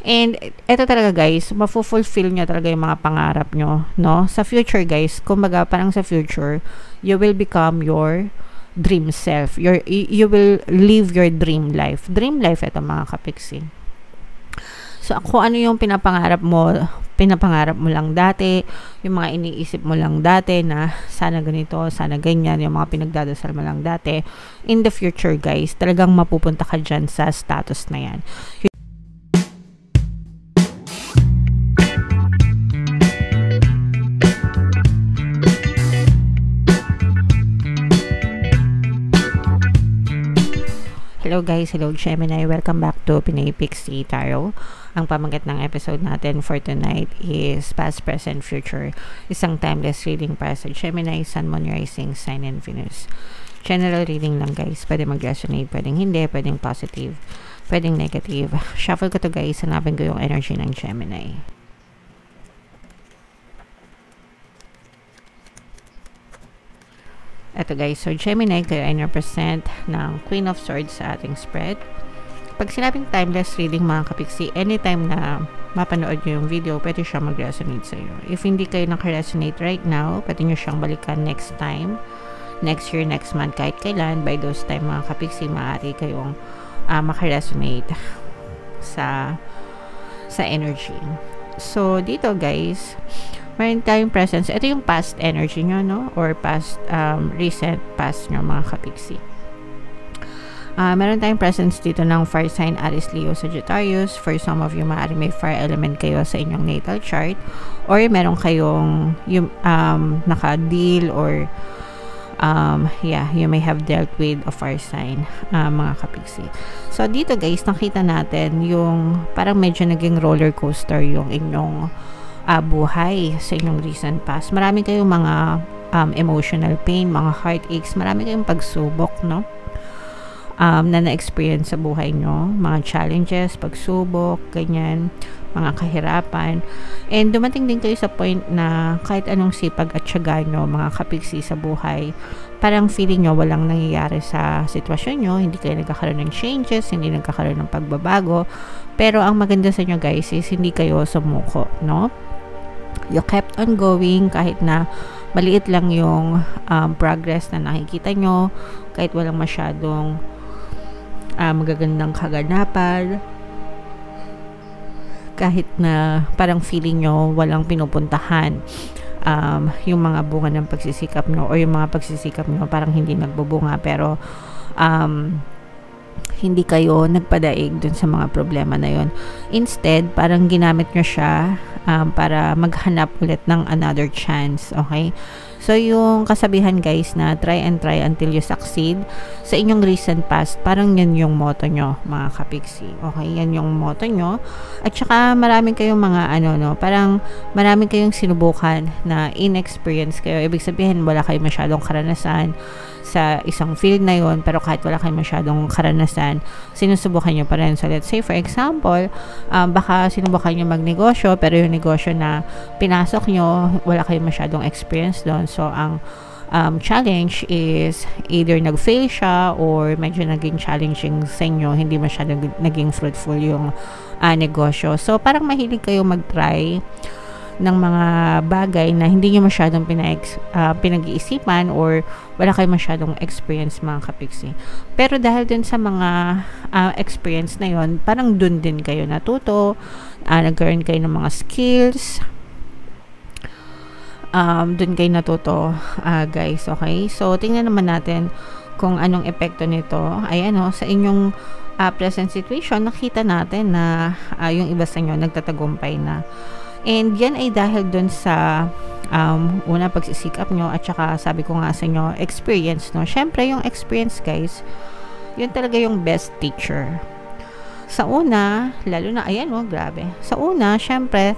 And eto talaga guys, mafulfill nyo talaga yung mga pangarap nyo, no? Sa future guys, kumbaga parang sa future, you will become your dream self. You will live your dream life. Dream life ito mga kapiksi. So, kung ano yung pinapangarap mo lang dati, yung mga iniisip mo lang dati na sana ganito, sana ganyan, yung mga pinagdadasal mo lang dati, in the future guys, talagang mapupunta ka dyan sa status na yan. Hello guys, hello Gemini, welcome back to Pinay Pixie Tarot. Ang pamagat ng episode natin for tonight is Past, Present, Future. Isang timeless reading para sa Gemini, Sun, Moon, Rising, Sign, and Venus. General reading lang guys, pwede mag-resonate, pwedeng hindi, pwedeng positive, pwedeng negative. Shuffle ko to guys, hanapin ko yung energy ng Gemini. Ito guys, so Gemini, kayo ay represent ng Queen of Swords sa ating spread. Pag sinabing timeless reading mga kapiksi, anytime na mapanood nyo yung video, pwede siya mag-resonate sa iyo. If hindi kayo naka-resonate right now, pwede nyo siyang balikan next time, next year, next month, kahit kailan. By those time mga kapiksi, maaari kayong maka-resonate sa energy. So, dito guys, meron tayong presence. Ito yung past energy nyo, no? Or past, recent past nyo, mga kapiksi. Meron tayong presence dito ng fire sign, Aries, Leo, Sagittarius. For some of you, maaari may fire element kayo sa inyong natal chart. Or meron kayong naka-deal or you may have dealt with a fire sign, mga kapiksi. So, dito guys, nakita natin yung parang medyo naging roller coaster yung inyong buhay sa inyong recent past. Marami kayong mga emotional pain, mga heartaches, marami kayong pagsubok, no? Na na-experience sa buhay nyo, mga challenges, pagsubok, ganyan, mga kahirapan. And dumating din kayo sa point na kahit anong sipag at tiyaga nyo, mga kapiksi sa buhay, parang feeling nyo walang nangyayari sa sitwasyon nyo, hindi kayo nagkakaroon ng changes, hindi nagkakaroon ng pagbabago. Pero ang maganda sa inyo guys is hindi kayo sumuko, no? You kept on going kahit na maliit lang yung progress na nakikita nyo, kahit walang masyadong magagandang kaganapan, kahit na parang feeling nyo walang pinupuntahan yung mga bunga ng pagsisikap nyo, or yung mga pagsisikap nyo parang hindi nagbubunga, pero hindi kayo nagpadaig dun sa mga problema na yon. Instead, parang ginamit nyo siya para maghanap ulit ng another chance, okay? So, yung kasabihan guys na try and try until you succeed, sa inyong recent past, parang yan yung motto nyo, mga kapiksi. Okay, yan yung motto nyo. At saka, maraming kayong mga parang maraming kayong sinubukan na inexperience kayo. Ibig sabihin, wala kayong masyadong karanasan sa isang field na yon, pero kahit wala kayong masyadong karanasan, sinusubukan nyo pa rin. So, let's say, for example, baka sinubukan nyo magnegosyo, pero yung negosyo na pinasok nyo, wala kayong masyadong experience doon. So, ang challenge is either nag-fail siya or medyo naging challenging sa inyo, hindi masyadong naging fruitful yung negosyo. So, parang mahilig kayo mag-try ng mga bagay na hindi nyo masyadong pinag-iisipan or wala kayo masyadong experience, mga kapiksi. Pero dahil dun sa mga experience na yon, parang dun din kayo natuto, nagkaroon kayo ng mga skills, dun kayo natuto, guys, okay? So, tingnan naman natin kung anong epekto nito. Ayan, sa inyong present situation, nakita natin na yung iba sa inyo nagtatagumpay na. And yan ay dahil dun sa una, pagsisikap nyo, at saka sabi ko nga sa inyo, experience, no? Syempre, yung experience, guys, yun talaga yung best teacher. Sa una, lalo na, ayan, grabe. Sa una, syempre,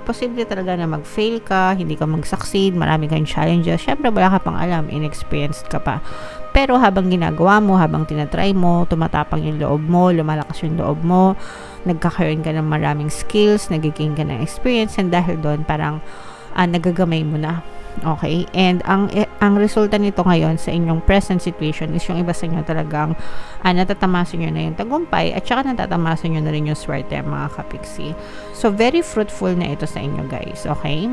posible talaga na mag-fail ka, hindi ka mag-succeed, marami kang challenges. Syempre, wala ka pang alam, inexperienced ka pa. Pero habang ginagawa mo, habang tinatry mo, tumatapang yung loob mo, lumalakas yung loob mo, nagkakaroon ka ng maraming skills, nagiging ka ng experience, and dahil doon, parang nagagamay mo na Okay? And ang resulta nito ngayon sa inyong present situation is yung iba sa inyo talagang natatamasin nyo na yung tagumpay at saka natatamasin nyo na rin yung swerte, mga kapiksi. So, very fruitful na ito sa inyo, guys. Okay?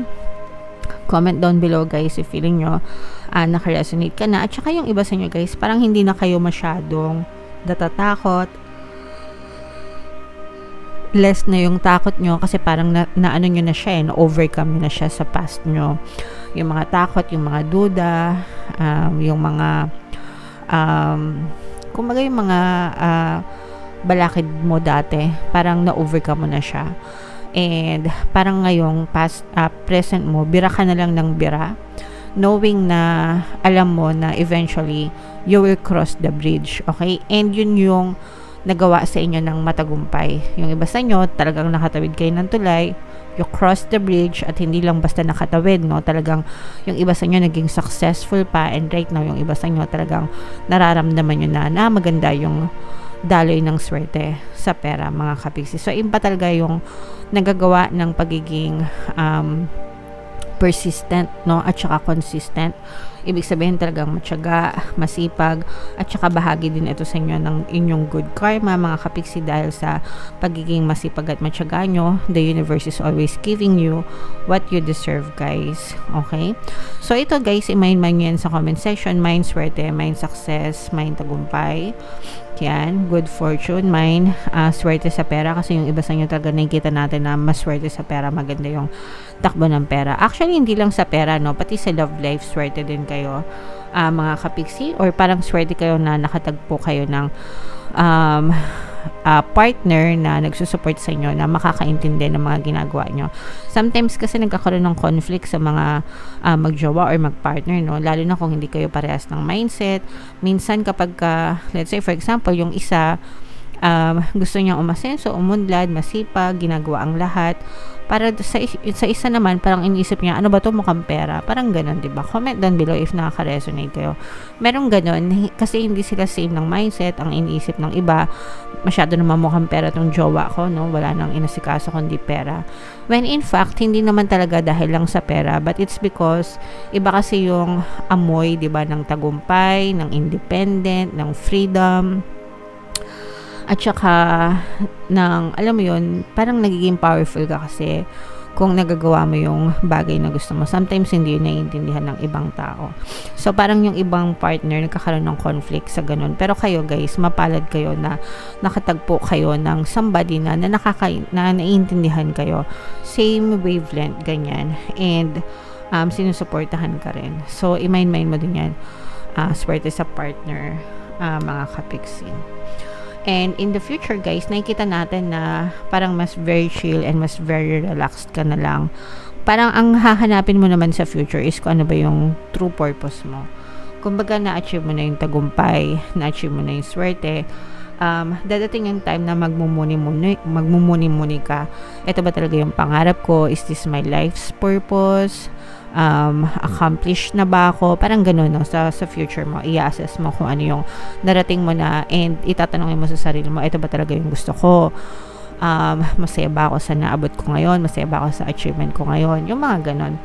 Comment down below, guys, if feeling nyo nakaresonate ka na. At saka yung iba sa inyo, guys, parang hindi na kayo masyadong natatakot. Less na yung takot nyo kasi parang naano nyo na siya, na-overcome nyo na siya sa past nyo. Yung mga takot, yung mga duda, yung mga kumbaga yung mga balakid mo dati, parang na-overcome mo na siya. And parang ngayong present mo, bira ka na lang ng bira, knowing na alam mo na eventually you will cross the bridge. Okay? And yun yung nagawa sa inyo ng matagumpay. Yung iba sa inyo, talagang nakatawid kayo ng tulay, you cross the bridge, at hindi lang basta nakatawid, no? Talagang yung iba sa inyo naging successful pa, and right now, yung iba sa inyo talagang nararamdaman nyo na maganda yung daloy ng swerte sa pera, mga kapiksi. So, iba talaga yung nagagawa ng pagiging persistent, no? At saka consistent. Ibig sabihin talagang matyaga, masipag, at saka bahagi din ito sa inyo ng inyong good karma, mga kapiksi, dahil sa pagiging masipag at matyaga nyo. The universe is always giving you what you deserve, guys. Okay? So, ito, guys, i-mind nyo yan sa comment section. Mind swerte, mind success, mind tagumpay. Yan, good fortune, mind swerte sa pera, kasi yung iba sa inyo talaga nakikita natin na mas swerte sa pera, maganda yung takbo ng pera. Actually, hindi lang sa pera, no, pati sa love life, swerte din kayo, mga kapiksi, or parang swerte kayo na nakatagpo kayo ng partner na nagsusupport sa inyo, na makakaintindi ng mga ginagawa nyo. Sometimes kasi nagkakaroon ng conflict sa mga magjowa or magpartner, no? Lalo na kung hindi kayo parehas ng mindset. Minsan kapag let's say for example, yung isa gusto niyang umasenso, umunlad, masipag, ginagawa ang lahat. Para sa isa naman, parang iniisip niya, ano ba to, mukhang pera? Parang ganun, diba? Comment down below if nakaka-resonate kayo. Merong ganun, kasi hindi sila same ng mindset. Ang iniisip ng iba, masyado naman mukhang pera tong jowa ko, no? Wala nang inasikaso kundi pera. When in fact, hindi naman talaga dahil lang sa pera, but it's because iba kasi yung amoy, diba, ng tagumpay, ng independent, ng freedom, at saka ng, alam mo yun, parang nagiging powerful ka kasi kung nagagawa mo yung bagay na gusto mo. Sometimes hindi yun naiintindihan ng ibang tao. So parang yung ibang partner nagkakaroon ng conflict sa ganun. Pero kayo, guys, mapalad kayo na nakatagpo kayo ng somebody na naiintindihan kayo. Same wavelength, ganyan. And sinusuportahan ka rin. So i-mind mo din yan. Swerte sa partner, mga kapiksi. And in the future, guys, nakikita natin na parang mas very chill and mas very relaxed ka na lang. Parang ang hahanapin mo naman sa future is kung ano ba yung true purpose mo. Kumbaga, na-achieve mo na yung tagumpay, na-achieve mo na yung swerte. Dadating yung time na magmumuni-muni ka. Ito ba talaga yung pangarap ko? Is this my life's purpose? Accomplished na ba ako? Parang gano'n, no? Sa future mo, i-assess mo kung ano yung narating mo na, and itatanungin mo sa sarili mo, ito ba talaga yung gusto ko? Masaya ba ako sa naabot ko ngayon? Masaya ba ako sa achievement ko ngayon? Yung mga gano'n.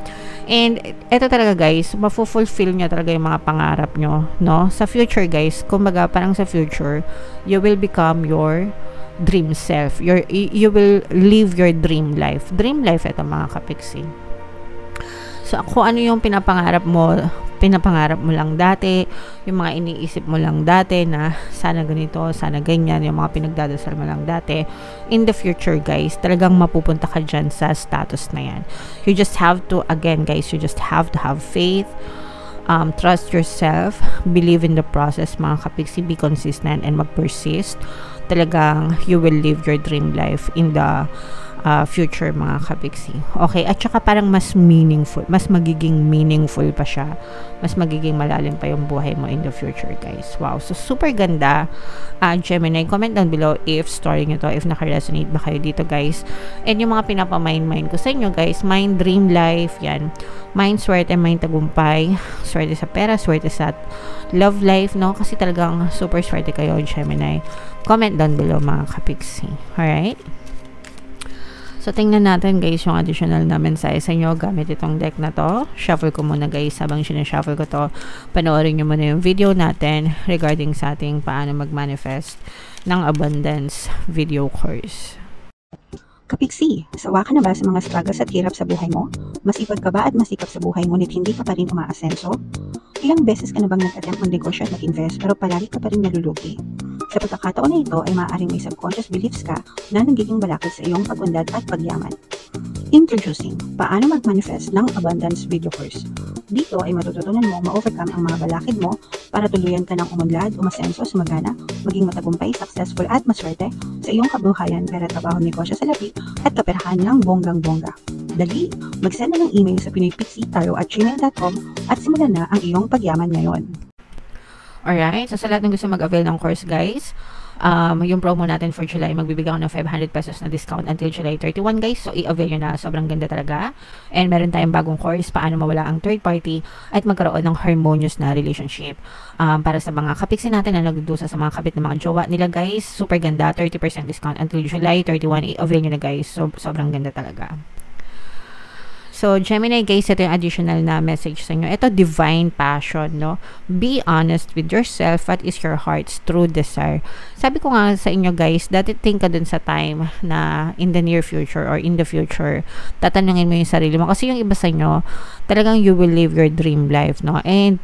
And ito talaga, guys, mafulfill nyo talaga yung mga pangarap nyo, no? Sa future, guys, kumbaga parang sa future, you will become your dream self. You will live your dream life. Dream life, ito, mga kapiksi. So, kung ano yung pinapangarap mo lang dati, yung mga iniisip mo lang dati na sana ganito, sana ganyan, yung mga pinagdadasal mo lang dati, in the future, guys, talagang mapupunta ka dyan sa status na yan. You just have to, again, guys, you just have to have faith, trust yourself, believe in the process, mga kapiksi, be consistent and mag-persist. Talagang you will live your dream life in the future, mga kapiksi. Okay, at saka parang mas meaningful, mas magiging meaningful pa siya, mas magiging malalim pa yung buhay mo in the future, guys. Wow, so super ganda. Gemini, comment down below if story nyo to, if naka-resonate ba kayo dito, guys. And yung mga pinapamind ko sa inyo, guys, mind dream life, yan. Mind swerte, mind tagumpay, swerte sa pera, swerte sa love life, no? Kasi talagang super swerte kayo, Gemini. Comment down below, mga kapiksi. Alright? So, tingnan natin guys yung additional na mensahe sa inyo gamit itong deck na to. Shuffle ko muna guys. Habang sinashuffle ko to, panoorin nyo muna yung video natin regarding sa ating paano mag-manifest ng abundance video course. Kapiksi, sawa ka na ba sa mga struggles at hirap sa buhay mo? Masipag ka ba at masikap sa buhay ngunit hindi ka pa rin umaasenso? Ilang beses ka na bang nag-attempt mag-negosyo at mag-invest pero palagi ka pa rin nalulugi? Sa pagkakataon na ito ay maaaring may subconscious beliefs ka na nagiging balakid sa iyong pag-unlad at pagyaman. Introducing, paano mag-manifest ng abundance video course. Dito ay matututunan mo ma-overcome ang mga balakid mo para tuluyan ka ng umunlad, umasenso, sumagana, maging matagumpay, successful at maswerte sa iyong kabuhayan, pera, trabaho, negosyo sa lapi at kaperahan ng bonggang-bongga. Dali, mag-send na ng email sa pinoypixitaro@gmail.com at simulan na ang iyong pagyaman ngayon. Alright, so sa lahat ng gusto mag-avail ng course guys, yung promo natin for July, magbibigay ako ng 500 pesos na discount until July 31 guys. So i-avail nyo na, sobrang ganda talaga. And meron tayong bagong course, paano mawala ang third party at magkaroon ng harmonious na relationship. Para sa mga kapiksi natin na nagdudusa sa mga kabit ng mga jowa nila guys, super ganda, 30% discount until July 31. I-avail nyo na guys, so sobrang ganda talaga. So, Gemini guys, ito yung additional na message sa inyo. Ito, divine passion, no? Be honest with yourself. What is your heart's true desire? Sabi ko nga sa inyo guys, dati think ka dun sa time na in the near future or in the future, tatanungin mo yung sarili mo. Kasi yung iba sa inyo, talagang you will live your dream life, no? And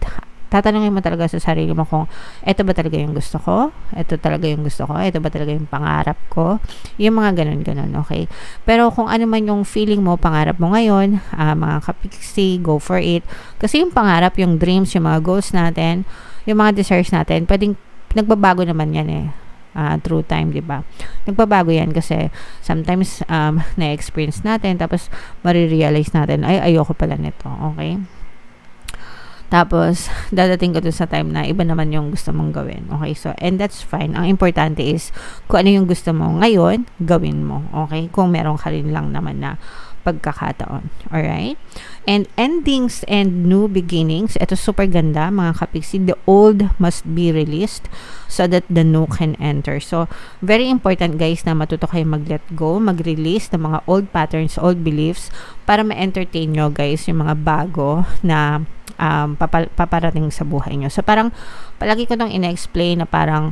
tatanungin mo talaga sa sarili mo kung ito ba talaga yung gusto ko? Ito talaga yung gusto ko? Ito ba talaga yung pangarap ko? Yung mga ganun-ganun, okay? Pero kung ano man yung feeling mo, pangarap mo ngayon, mga kapiksi, go for it. Kasi yung pangarap, yung dreams, yung mga goals natin, yung mga desires natin, pwedeng nagbabago naman yan eh. Through time, di ba? Nagbabago yan kasi sometimes na-experience natin tapos marirealize natin, ay, ayoko pala nito, okay? Tapos, dadating ka dun sa time na iba naman yung gusto mong gawin. Okay? So, and that's fine. Ang importante is, kung ano yung gusto mo ngayon, gawin mo. Okay? Kung meron ka rin lang naman na pagkakataon. Alright? And endings and new beginnings. Ito super ganda, mga kapiksi. The old must be released so that the new can enter. So, very important guys na matuto kayo mag-let go, mag-release ng mga old patterns, old beliefs para ma-entertain nyo guys yung mga bago na paparating sa buhay nyo. So, parang, palagi ko nang ina-explain na parang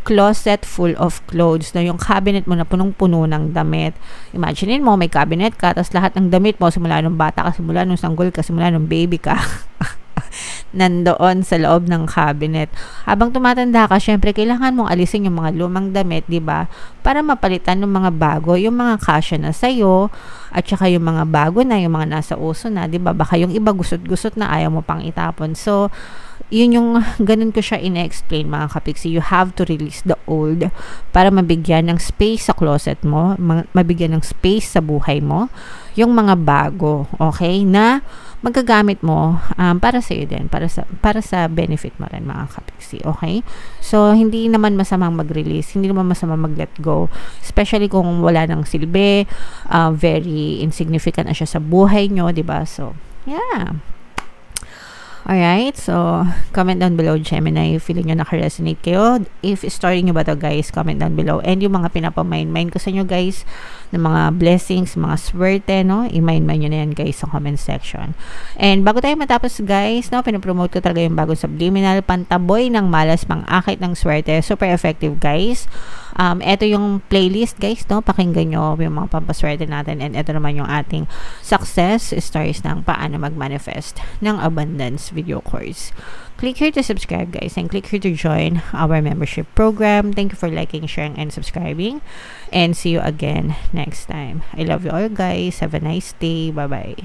closet full of clothes, na yung cabinet mo na punong-puno ng damit. Imaginein mo, may cabinet ka, tapos lahat ng damit mo, simula nung bata ka, simula nung sanggol ka, simula nung baby ka, nandoon sa loob ng cabinet. Habang tumatanda ka, syempre, kailangan mong alisin yung mga lumang damit, di ba? Para mapalitan ng mga bago, yung mga kasya na sa'yo, at saka yung mga bago na, yung mga nasa uso na, di ba? Baka yung iba gusot-gusot na ayaw mo pang itapon. So, yun yung, ganun ko siya ina-explain mga kapiksi. You have to release the old para mabigyan ng space sa closet mo, mabigyan ng space sa buhay mo, yung mga bago, okay, na magagamit mo para sa iyo din, para sa benefit mo rin mga kapiksi, okay? So, hindi naman masamang mag-release, hindi naman masamang mag-let go, especially kung wala nang silbi, very insignificant na siya sa buhay nyo, diba? So, yeah. Alright, so comment down below, Gemini, feeling nyo naka-resonate kayo. If story nyo ba to guys, comment down below. And yung mga pinapamind-mind ko sa inyo guys, ng mga blessings, mga swerte, no? I-mind-mind nyo na yan guys sa comment section. And bago tayo matapos guys, no, pinapromote ko talaga yung bagong subliminal, pantaboy ng malas, pang-akit ng swerte. Super effective guys. Ito yung playlist guys, no? Pakinggan nyo yung mga pampaswerte natin. And ito naman yung ating success stories ng paano mag-manifest ng abundance video course. Click here to subscribe guys, and click here to join our membership program. Thank you for liking, sharing, and subscribing, and see you again next time. I love you all guys. Have a nice day. Bye bye.